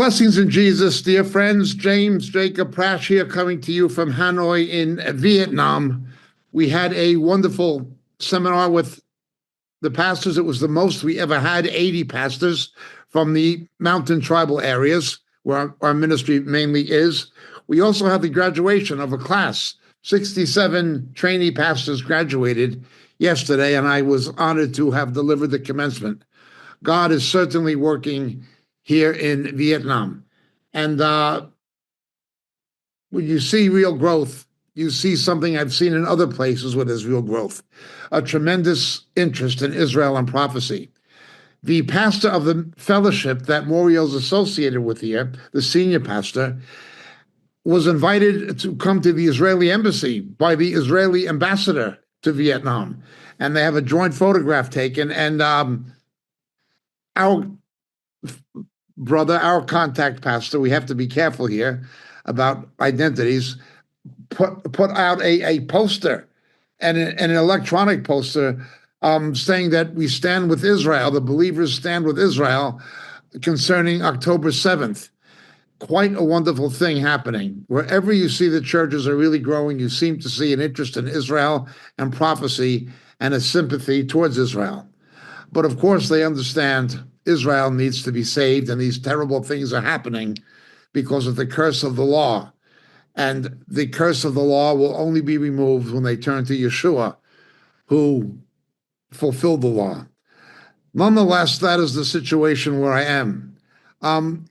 Blessings in Jesus, dear friends. James Jacob Prash here, coming to you from Hanoi in Vietnam. We had a wonderful seminar with the pastors. It was the most we ever had, 80 pastors from the mountain tribal areas where our ministry mainly is. We also had the graduation of a class. 67 trainee pastors graduated yesterday, and I was honored to have delivered the commencement. God is certainly working here in Vietnam. And when you see real growth, you see something I've seen in other places where there's real growth, a tremendous interest in Israel and prophecy. The pastor of the fellowship that Moriel's associated with here, the senior pastor, was invited to come to the Israeli embassy by the Israeli ambassador to Vietnam. And they have a joint photograph taken. And our brother, our contact pastor, we have to be careful here about identities, put out a poster and an electronic poster saying that we stand with Israel, the believers stand with Israel concerning October 7th. Quite a wonderful thing happening. Wherever you see the churches are really growing, you seem to see an interest in Israel and prophecy and a sympathy towards Israel. But of course, they understand Israel needs to be saved, and these terrible things are happening because of the curse of the law. And the curse of the law will only be removed when they turn to Yeshua, who fulfilled the law. Nonetheless, that is the situation where I am.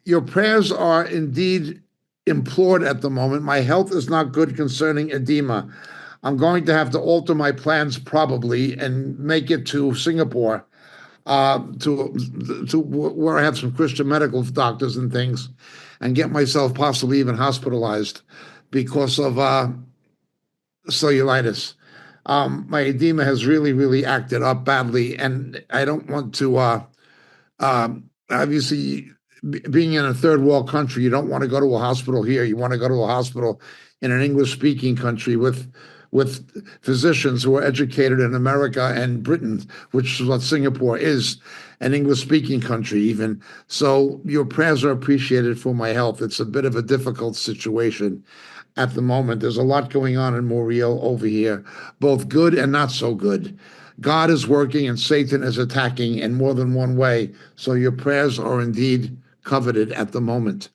Your prayers are indeed implored at the moment. My health is not good concerning edema. I'm going to have to alter my plans probably and make it to Singapore, to where I have some Christian medical doctors and things, and get myself possibly even hospitalized because of cellulitis. My edema has really acted up badly, and I don't want to, obviously, being in a third world country, you don't want to go to a hospital here. You want to go to a hospital in an English-speaking country with physicians who are educated in America and Britain, which is what Singapore is, an English-speaking country even. So your prayers are appreciated for my health. It's a bit of a difficult situation at the moment. There's a lot going on in Moriel over here, both good and not so good. God is working and Satan is attacking in more than one way. So your prayers are indeed coveted at the moment.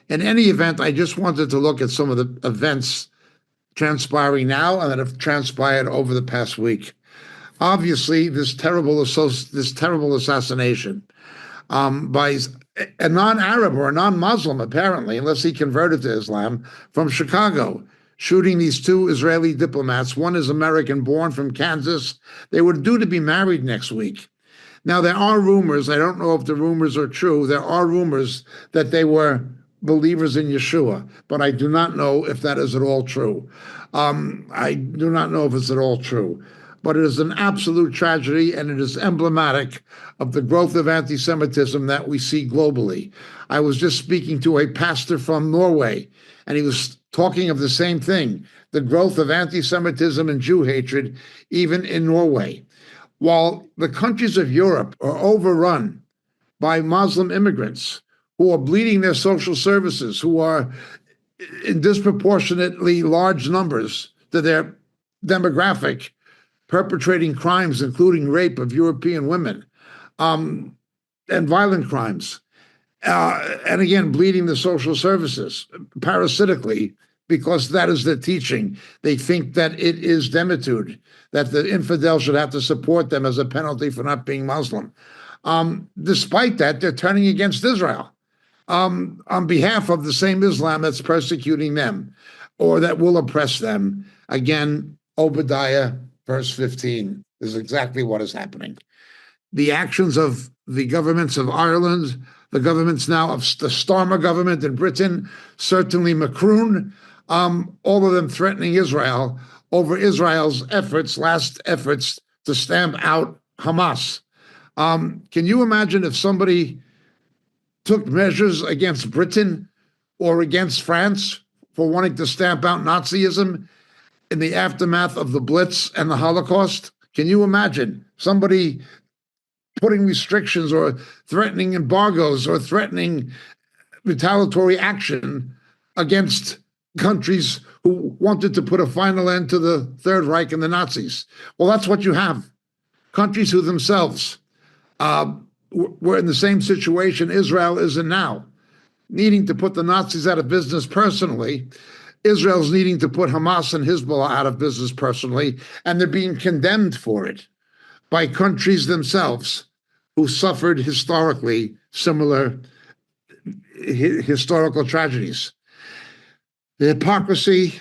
In any event, I just wanted to look at some of the events transpiring now and that have transpired over the past week. Obviously, this terrible assassination by a non-Arab or a non-Muslim, apparently, unless he converted to Islam, from Chicago, shooting these two Israeli diplomats. One is American-born from Kansas. They were due to be married next week. Now, there are rumors, I don't know if the rumors are true, there are rumors that they were believers in Yeshua, but I do not know if that is at all true. I do not know if it's at all true. But it is an absolute tragedy, and it is emblematic of the growth of anti-Semitism that we see globally. I was just speaking to a pastor from Norway, and he was talking of the same thing, the growth of anti-Semitism and Jew hatred, even in Norway. While the countries of Europe are overrun by Muslim immigrants who are bleeding their social services, who are in disproportionately large numbers to their demographic, perpetrating crimes, including rape of European women, and violent crimes. And again, bleeding the social services parasitically, because that is their teaching. They think that it is demitude, that the infidel should have to support them as a penalty for not being Muslim. Despite that, they're turning against Israel on behalf of the same Islam that's persecuting them or that will oppress them. Again, Obadiah verse 15 is exactly what is happening. The actions of the governments of Ireland, the governments now of the Starmer government in Britain, certainly Macron, all of them threatening Israel over Israel's last efforts to stamp out Hamas. Can you imagine if somebody took measures against Britain or against France for wanting to stamp out Nazism in the aftermath of the Blitz and the Holocaust? Can you imagine somebody putting restrictions or threatening embargoes or threatening retaliatory action against countries who wanted to put a final end to the Third Reich and the Nazis. Well, that's what you have. Countries who themselves were in the same situation Israel is in now, needing to put the Nazis out of business personally. Israel's needing to put Hamas and Hezbollah out of business personally, and they're being condemned for it by countries themselves who suffered historically similar historical tragedies. The hypocrisy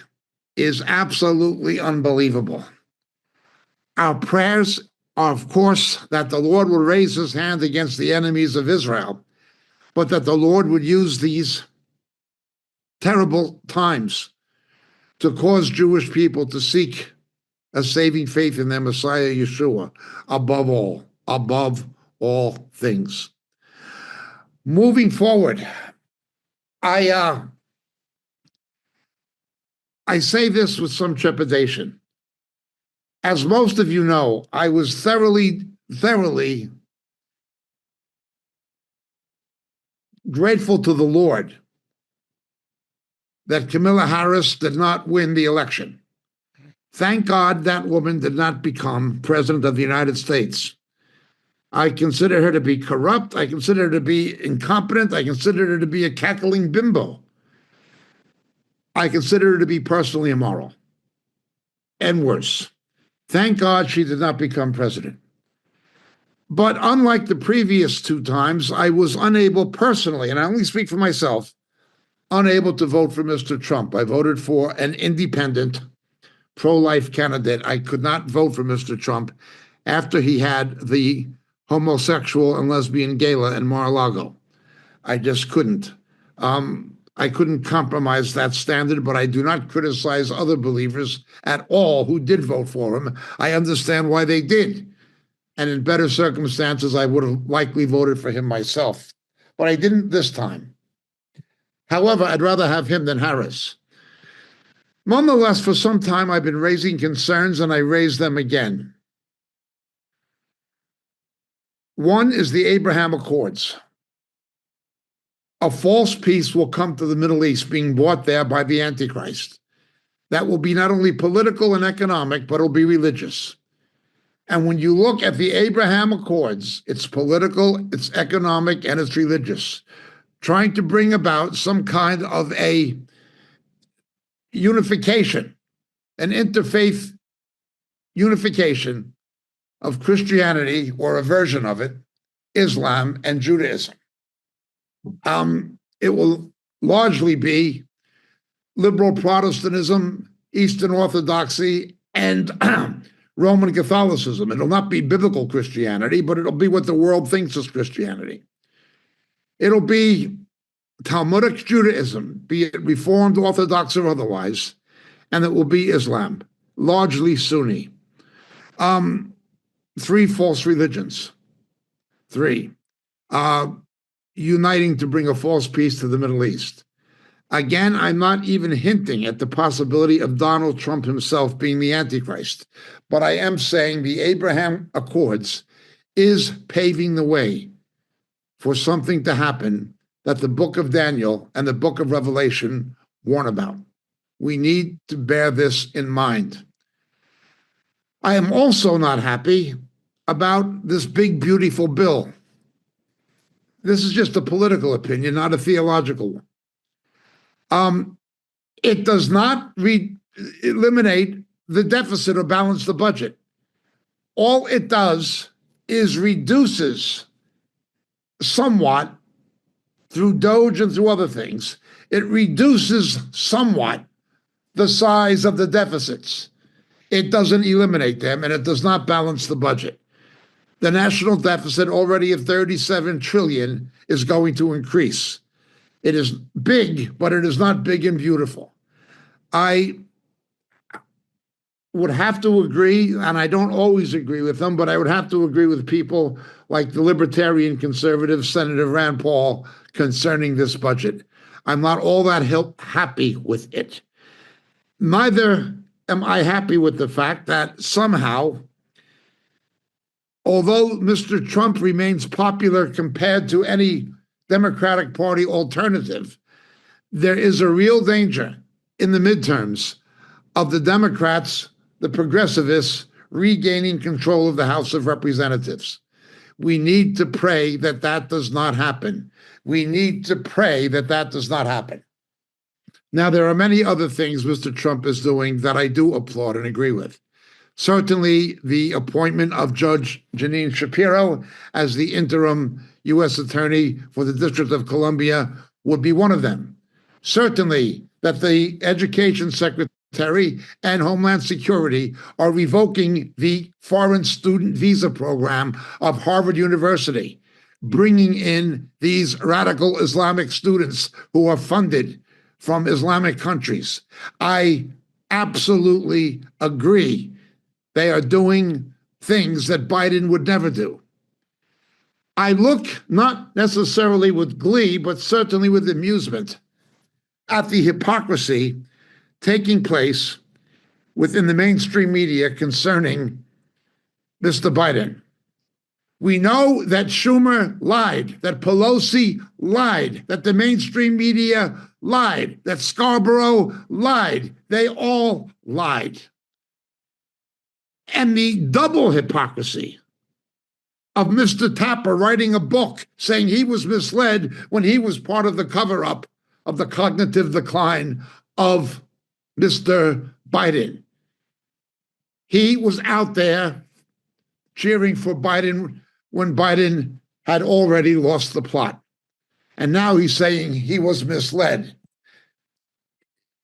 is absolutely unbelievable. Our prayers are, of course, that the Lord will raise his hand against the enemies of Israel, but that the Lord would use these terrible times to cause Jewish people to seek a saving faith in their Messiah, Yeshua, above all things. Moving forward, I say this with some trepidation. As most of you know, I was thoroughly grateful to the Lord that Kamala Harris did not win the election. Thank God that woman did not become president of the United States. I consider her to be corrupt. I consider her to be incompetent. I consider her to be a cackling bimbo. I consider her to be personally immoral and worse. Thank God she did not become president. But unlike the previous two times, I was unable personally, and I only speak for myself, unable to vote for Mr. Trump. I voted for an independent, pro-life candidate. I could not vote for Mr. Trump after he had the homosexual and lesbian gala in Mar-a-Lago. I just couldn't. I couldn't compromise that standard, but I do not criticize other believers at all who did vote for him. I understand why they did. And in better circumstances, I would have likely voted for him myself. But I didn't this time. However, I'd rather have him than Harris. Nonetheless, for some time, I've been raising concerns, and I raise them again. One is the Abraham Accords. A false peace will come to the Middle East, being bought there by the Antichrist. That will be not only political and economic, but it'll be religious. And when you look at the Abraham Accords, it's political, it's economic, and it's religious, trying to bring about some kind of a unification, an interfaith unification of Christianity, or a version of it, Islam, and Judaism. It will largely be liberal Protestantism, Eastern Orthodoxy, and Roman Catholicism. It'll not be biblical Christianity, but it'll be what the world thinks is Christianity. It'll be Talmudic Judaism, be it Reformed, Orthodox, or otherwise, and it will be Islam, largely Sunni. Three false religions. Three. Uniting to bring a false peace to the Middle East. Again, I'm not even hinting at the possibility of Donald Trump himself being the Antichrist, but I am saying the Abraham Accords is paving the way for something to happen that the book of Daniel and the book of Revelation warn about. We need to bear this in mind. I am also not happy about this big, beautiful bill. This is just a political opinion, not a theological one. It does not eliminate the deficit or balance the budget. All it does is reduces somewhat, through Doge and through other things, it reduces somewhat the size of the deficits. It doesn't eliminate them, and it does not balance the budget. The national deficit, already at 37 trillion, is going to increase. It is big, but it is not big and beautiful. I would have to agree, and I don't always agree with them, but I would have to agree with people like the libertarian conservative Senator Rand Paul concerning this budget. I'm not all that happy with it. Neither am I happy with the fact that somehow, although Mr. Trump remains popular compared to any Democratic Party alternative, there is a real danger in the midterms of the Democrats, the progressivists, regaining control of the House of Representatives. We need to pray that that does not happen. We need to pray that that does not happen. Now, there are many other things Mr. Trump is doing that I do applaud and agree with. Certainly, the appointment of Judge Jeanine Shapiro as the interim U.S. Attorney for the District of Columbia would be one of them. Certainly, that the Education Secretary and Homeland Security are revoking the foreign student visa program of Harvard University, bringing in these radical Islamic students who are funded from Islamic countries. I absolutely agree. They are doing things that Biden would never do. I look not necessarily with glee, but certainly with amusement at the hypocrisy taking place within the mainstream media concerning Mr. Biden. We know that Schumer lied, that Pelosi lied, that the mainstream media lied, that Scarborough lied. They all lied. And the double hypocrisy of Mr. Tapper writing a book saying he was misled when he was part of the cover-up of the cognitive decline of Mr. Biden. He was out there cheering for Biden when Biden had already lost the plot. And now he's saying he was misled.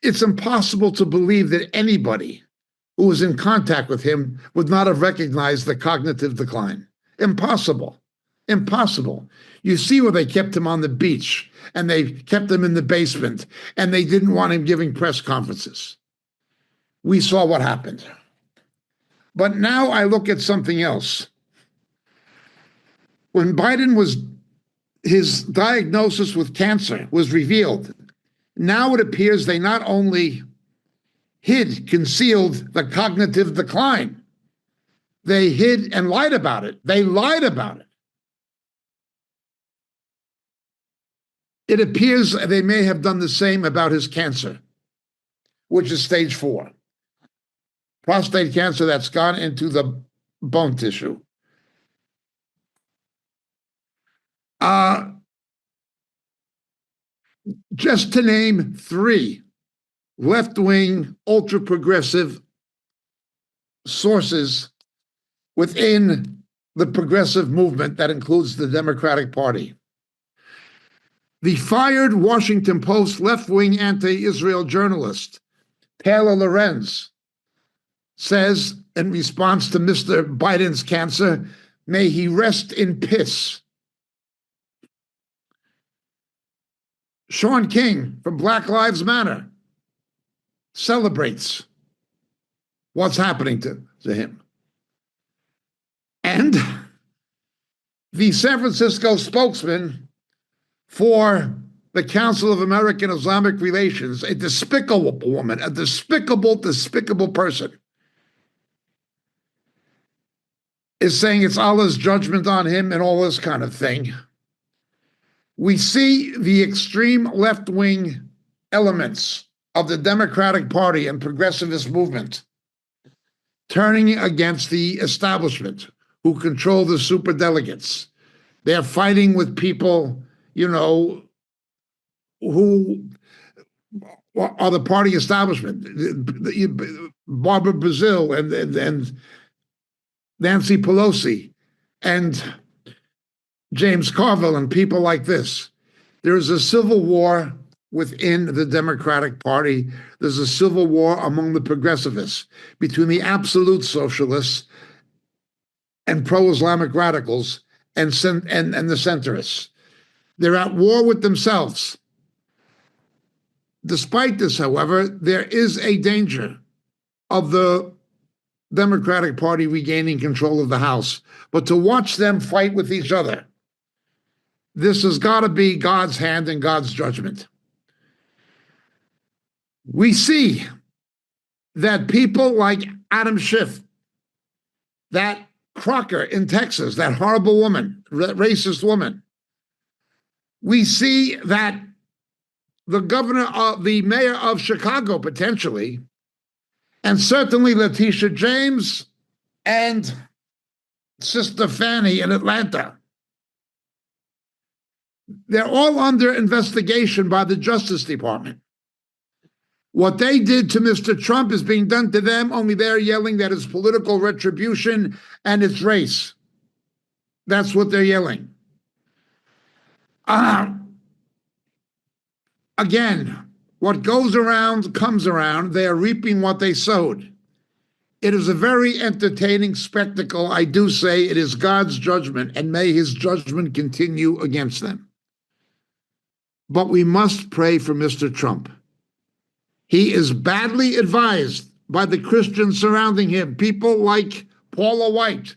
It's impossible to believe that anybody who was in contact with him would not have recognized the cognitive decline. Impossible. Impossible. You see where they kept him on the beach and they kept him in the basement and they didn't want him giving press conferences. We saw what happened. But now I look at something else. When Biden his diagnosis with cancer was revealed, now it appears they not only concealed the cognitive decline, they hid and lied about it. They lied about it. It appears they may have done the same about his cancer, which is stage 4. Prostate cancer that's gone into the bone tissue. Just to name 3 left-wing, ultra-progressive sources within the progressive movement that includes the Democratic Party. The fired Washington Post left-wing anti-Israel journalist, Taylor Lorenz, says in response to Mr. Biden's cancer, may he rest in piss. Sean King from Black Lives Matter celebrates what's happening to him. And the San Francisco spokesman for the Council of American Islamic Relations, a despicable woman, a despicable person, is saying it's Allah's judgment on him and all this kind of thing. We see the extreme left-wing elements of the Democratic Party and progressivist movement turning against the establishment who control the superdelegates. They're fighting with people, who are the party establishment. Barbara Brazil and Nancy Pelosi and James Carville and people like this. There is a civil war within the Democratic Party. There's a civil war among the progressivists between the absolute socialists and pro-Islamic radicals and the centrists. They're at war with themselves. Despite this, however, there is a danger of the Democratic Party regaining control of the House. But to watch them fight with each other, this has got to be God's hand and God's judgment. We see that people like Adam Schiff, that Crocker in Texas, that horrible woman, racist woman, We see that the mayor of Chicago, potentially, and certainly Letitia James and Sister Fanny in Atlanta, they're all under investigation by the Justice Department. What they did to Mr. Trump is being done to them, only they're yelling that it's political retribution and it's race. That's what they're yelling. Again, what goes around comes around. They are reaping what they sowed. It is a very entertaining spectacle. I do say it is God's judgment, and may his judgment continue against them. But we must pray for Mr. Trump. He is badly advised by the Christians surrounding him, people like Paula White.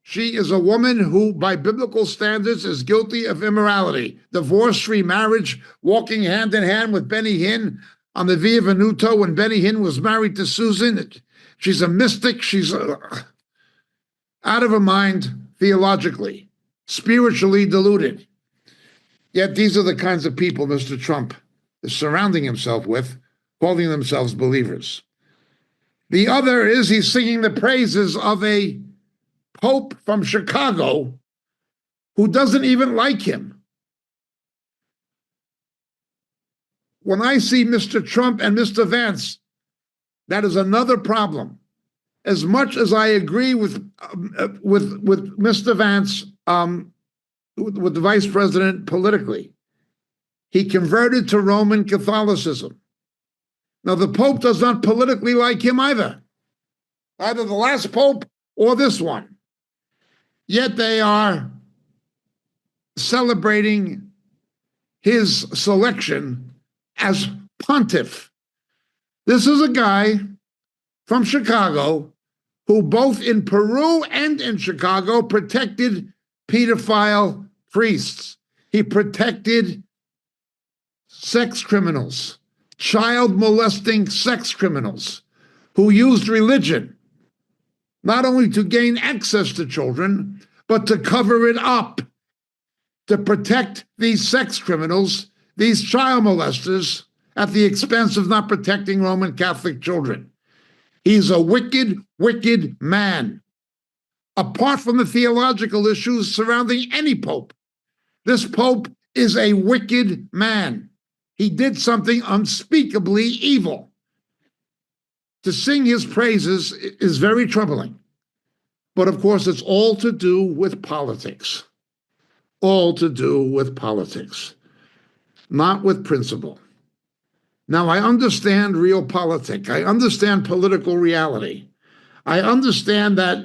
She is a woman who, by biblical standards, is guilty of immorality, divorce-free marriage, walking hand in hand with Benny Hinn on the Via Venuto when Benny Hinn was married to Susan. She's a mystic. She's out of her mind theologically, spiritually deluded. Yet these are the kinds of people Mr. Trump is surrounding himself with, calling themselves believers. The other is he's singing the praises of a Pope from Chicago who doesn't even like him. When I see Mr. Trump and Mr. Vance, that is another problem. As much as I agree with Mr. Vance, with the vice president politically, he converted to Roman Catholicism. Now, the Pope does not politically like him either the last Pope or this one. Yet they are celebrating his selection as pontiff. This is a guy from Chicago who both in Peru and in Chicago protected pedophile priests. He protected sex criminals, child molesting sex criminals who used religion not only to gain access to children, but to cover it up, to protect these sex criminals, these child molesters, at the expense of not protecting Roman Catholic children. He's a wicked, wicked man. Apart from the theological issues surrounding any pope, this pope is a wicked man. He did something unspeakably evil. To sing his praises is very troubling. But of course, it's all to do with politics. All to do with politics, not with principle. Now, I understand realpolitik. I understand political reality. I understand that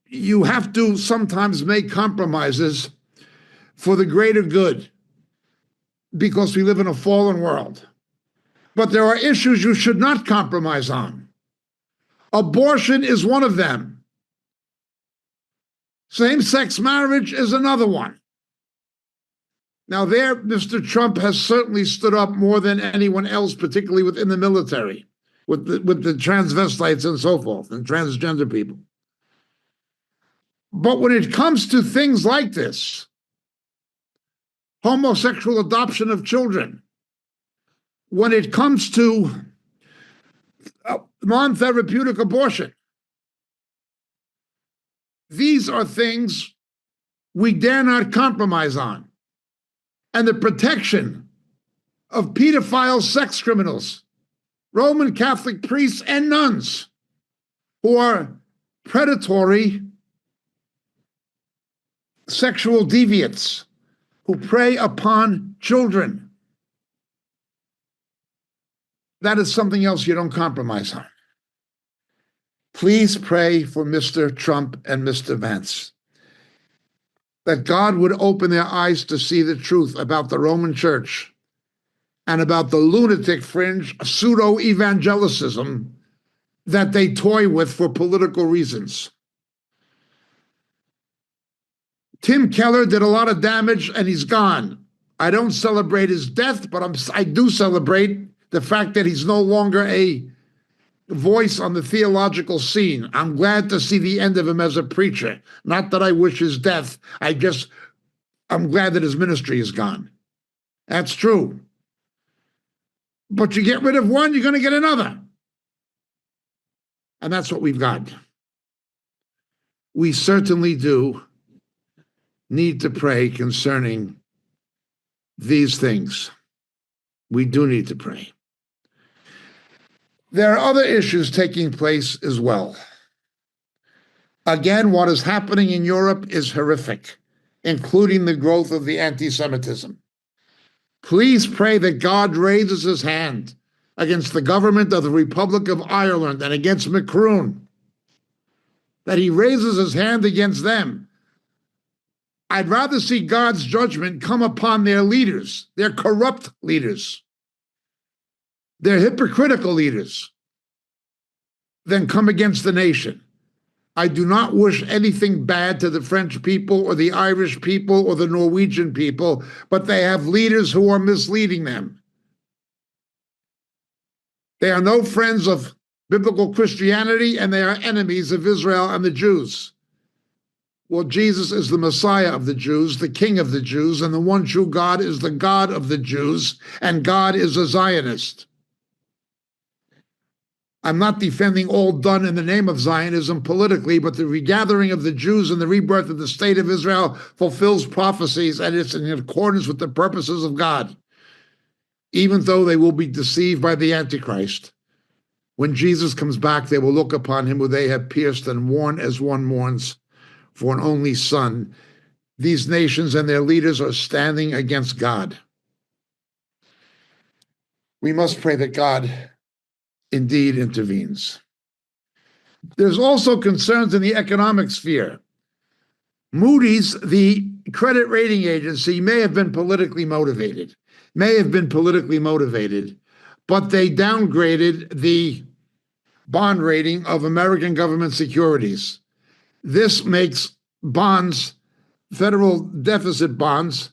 you have to sometimes make compromises for the greater good because we live in a fallen world. But there are issues you should not compromise on. Abortion is one of them. Same-sex marriage is another one. Now there, Mr. Trump has certainly stood up more than anyone else, particularly within the military, with the transvestites and so forth, and transgender people. But when it comes to things like this, homosexual adoption of children, when it comes to non-therapeutic abortion, these are things we dare not compromise on. And the protection of pedophile sex criminals, Roman Catholic priests and nuns who are predatory sexual deviants who prey upon children. That is something else you don't compromise on. Please pray for Mr. Trump and Mr. Vance, that God would open their eyes to see the truth about the Roman Church and about the lunatic fringe pseudo-evangelicism that they toy with for political reasons. Tim Keller did a lot of damage and he's gone. I don't celebrate his death, but I do celebrate the fact that he's no longer a voice on the theological scene. I'm glad to see the end of him as a preacher. Not that I wish his death. I I'm glad that his ministry is gone. That's true. But you get rid of one, you're going to get another. And that's what we've got. We certainly do need to pray concerning these things. We do need to pray. There are other issues taking place as well. Again, what is happening in Europe is horrific, including the growth of the antisemitism. Please pray that God raises his hand against the government of the Republic of Ireland and against Macron, that he raises his hand against them. I'd rather see God's judgment come upon their leaders, their corrupt leaders, their hypocritical leaders, than come against the nation. I do not wish anything bad to the French people or the Irish people or the Norwegian people, but they have leaders who are misleading them. They are no friends of biblical Christianity, and they are enemies of Israel and the Jews. Well, Jesus is the Messiah of the Jews, the King of the Jews, and the one true God is the God of the Jews, and God is a Zionist. I'm not defending all done in the name of Zionism politically, but the regathering of the Jews and the rebirth of the state of Israel fulfills prophecies, and it's in accordance with the purposes of God, even though they will be deceived by the Antichrist. When Jesus comes back, they will look upon him who they have pierced and mourn as one mourns for an only son. These nations and their leaders are standing against God. We must pray that God indeed intervenes. There's also concerns in the economic sphere. Moody's, the credit rating agency, may have been politically motivated, but they downgraded the bond rating of American government securities. This makes bonds, federal deficit bonds,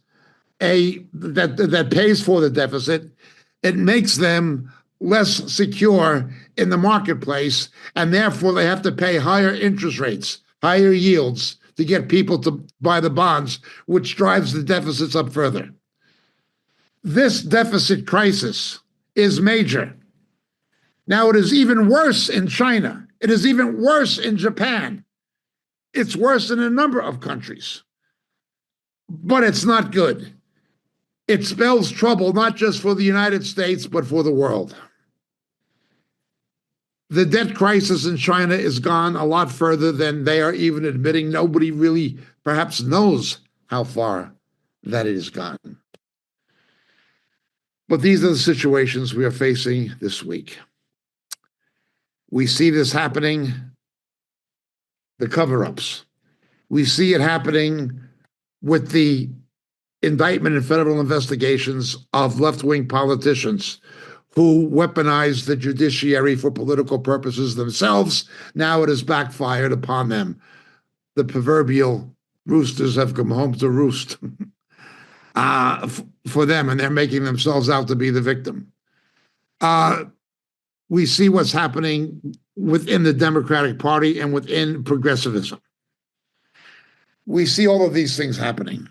that pays for the deficit. It makes them less secure in the marketplace, and therefore they have to pay higher interest rates, higher yields to get people to buy the bonds, which drives the deficits up further. This deficit crisis is major. Now, it is even worse in China. It is even worse in Japan. It's worse in a number of countries. But it's not good. It spells trouble not just for the United States, but for the world. The debt crisis in China is gone a lot further than they are even admitting. Nobody really perhaps knows how far that it has gone. But these are the situations we are facing this week. We see this happening, the cover-ups. We see it happening with the indictment and federal investigations of left-wing politicians who weaponize the judiciary for political purposes themselves. Now it has backfired upon them. The proverbial roosters have come home to roost for them, and they're making themselves out to be the victim. We see what's happening within the Democratic Party and within progressivism. We see all of these things happening.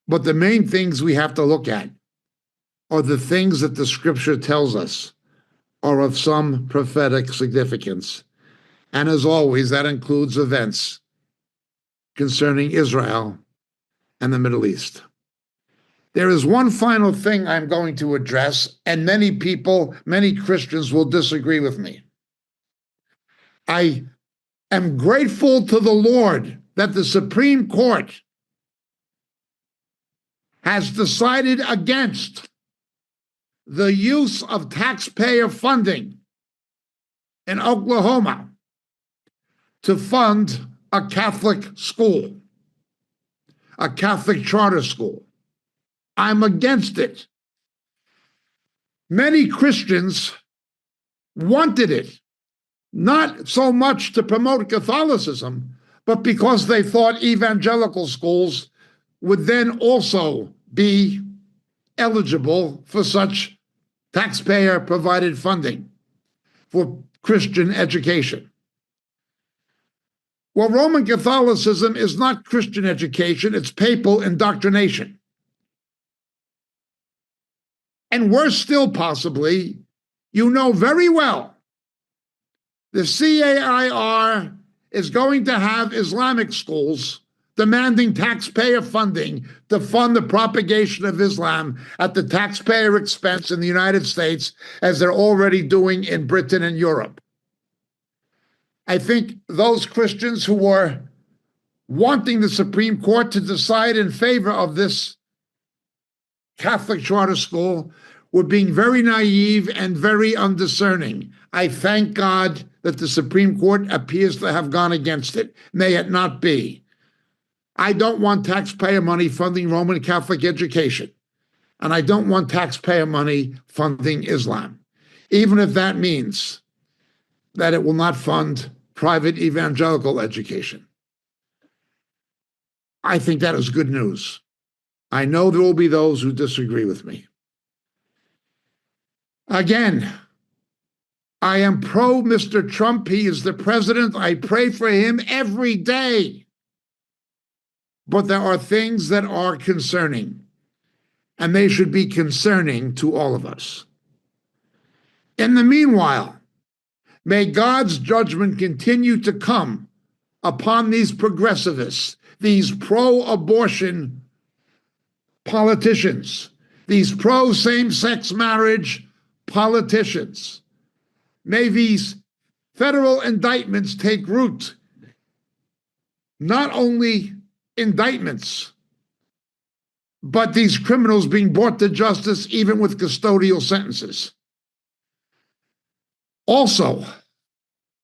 But the main things we have to look at are the things that the scripture tells us are of some prophetic significance. And as always, that includes events concerning Israel and the Middle East. There is one final thing I'm going to address, and many people, many Christians will disagree with me. I am grateful to the Lord that the Supreme Court has decided against the use of taxpayer funding in Oklahoma to fund a Catholic school, a Catholic charter school. I'm against it. Many Christians wanted it, not so much to promote Catholicism, but because they thought evangelical schools would then also be eligible for such taxpayer-provided funding for Christian education. Well, Roman Catholicism is not Christian education, it's papal indoctrination. And worse still, possibly, you know very well the CAIR is going to have Islamic schools demanding taxpayer funding to fund the propagation of Islam at the taxpayer expense in the United States, as they're already doing in Britain and Europe. I think those Christians who were wanting the Supreme Court to decide in favor of this Catholic charter school were being very naive and very undiscerning. I thank God that the Supreme Court appears to have gone against it. May it not be. I don't want taxpayer money funding Roman Catholic education, and I don't want taxpayer money funding Islam, even if that means that it will not fund private evangelical education. I think that is good news. I know there will be those who disagree with me. Again, I am pro Mr. Trump. He is the president. I pray for him every day. But there are things that are concerning, and they should be concerning to all of us. In the meanwhile, may God's judgment continue to come upon these progressivists, these pro-abortion politicians, these pro-same-sex marriage politicians. May these federal indictments take root, not only indictments, but these criminals being brought to justice even with custodial sentences. Also,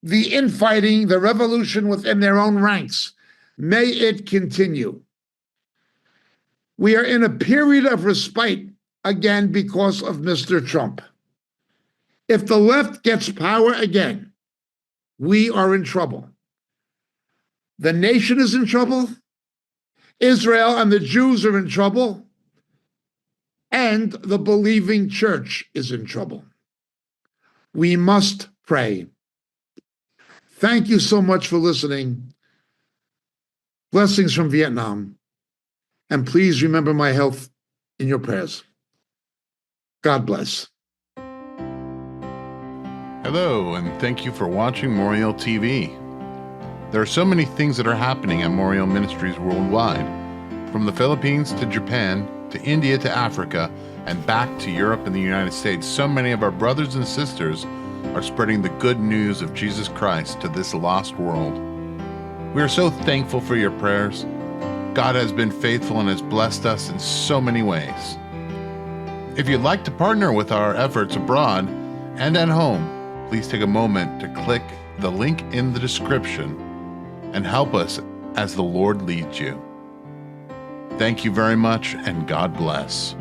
the infighting, the revolution within their own ranks, may it continue. We are in a period of respite again because of Mr. Trump. If the left gets power again, we are in trouble. The nation is in trouble. Israel and the Jews are in trouble. And the believing church is in trouble. We must pray. Thank you so much for listening. Blessings from Vietnam. And please remember my health in your prayers. God bless. Hello, and thank you for watching Moriel TV. There are so many things that are happening at Moriel Ministries worldwide, from the Philippines to Japan, to India to Africa, and back to Europe and the United States. So many of our brothers and sisters are spreading the good news of Jesus Christ to this lost world. We are so thankful for your prayers. God has been faithful and has blessed us in so many ways. If you'd like to partner with our efforts abroad and at home, please take a moment to click the link in the description and help us as the Lord leads you. Thank you very much, and God bless.